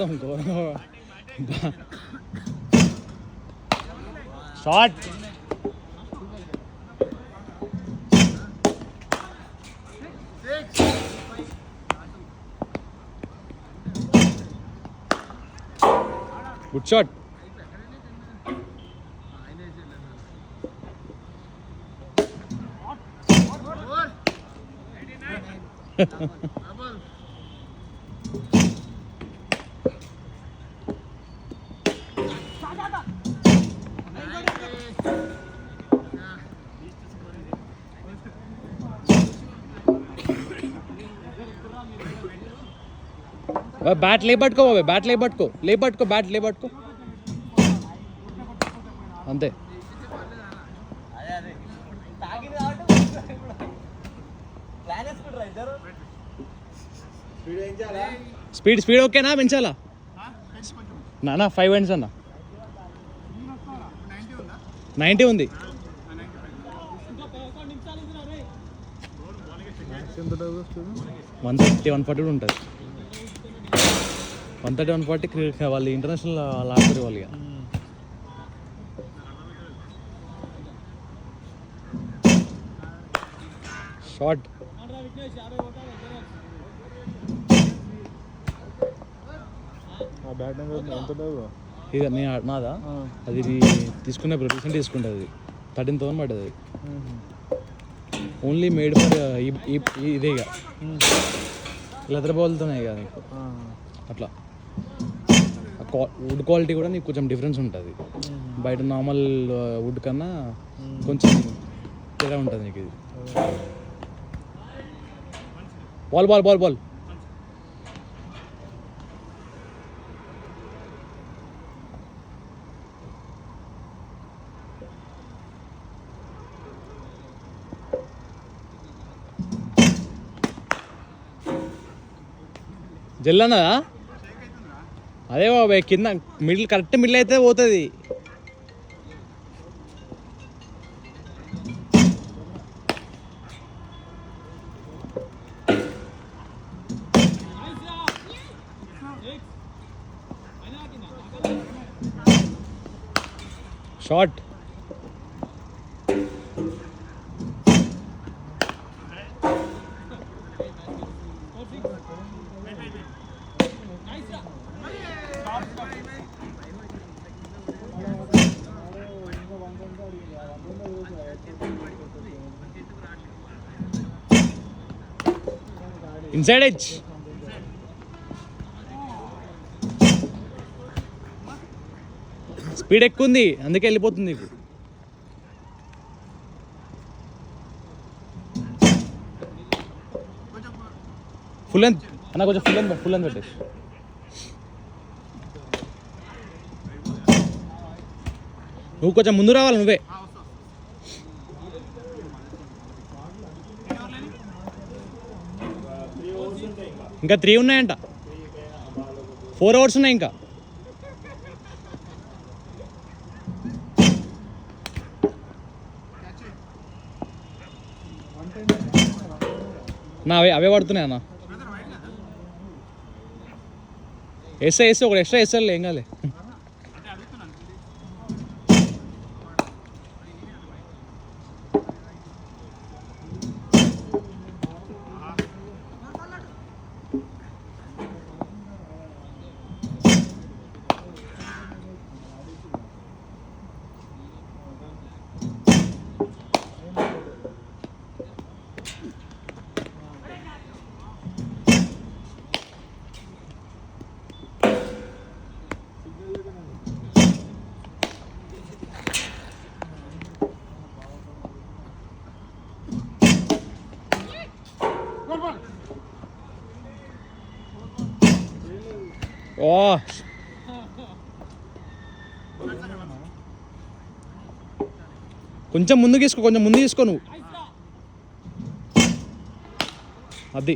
మొత్తం short. Good shot. Bat లేపట్టుకో బాబాయ్, bat లేపట్టుకో, bat లేపట్టుకో అంతే. స్పీడ్ ఓకేనా, పెంచాలా నా 5 ఎండ్స్ అన్న? 90 ఉంది. 130-140 ఉంటుంది. 130-140 క్రికెట్ వాళ్ళు ఇంటర్నేషనల్ ఆడుతారు వాళ్ళు. షార్ట్. ఇక నేను నాదా అది తీసుకునే రీసెంట్ తీసుకుంటుంది. 13,000 పడ్డది. అది ఓన్లీ మేడ్ ఫర్ ఇదే ఇక లెదర్ బాల్తోనే ఇక నీకు అట్లా. వుడ్ క్వాలిటీ కూడా నీకు కొంచెం డిఫరెన్స్ ఉంటుంది. బయట నార్మల్ వుడ్ కన్నా కొంచెం తేడా ఉంటుంది నీకు. ఇది బాల్ బాల్ బాల్ బాల్ జల్లన్నదా? అదే బాబాయ్ కింద మిడిల్ కరెక్ట్ మిడిల్ అయితే పోతుంది. షార్ట్. Inside edge. స్పీడ్ ఎక్కువ ఉంది అందుకే వెళ్ళిపోతుంది నీకు. ఫుల్ లెంత్ అన్న, కొంచెం ఫుల్ లెంత్ పెట్టేసి. నువ్వు కొంచెం ముందు రావాలి. నువ్వే ఇంకా 3 ఉన్నాయంట. 4 అవర్స్ ఉన్నాయి ఇంకా. నా అవే పడుతున్నాయి అన్న. వేస్తే ఒక ఎక్స్ట్రా వేస్తారులే, ఏం కాలే. ఓ కొంచెం ముందు తీసుకో నువ్వు. అది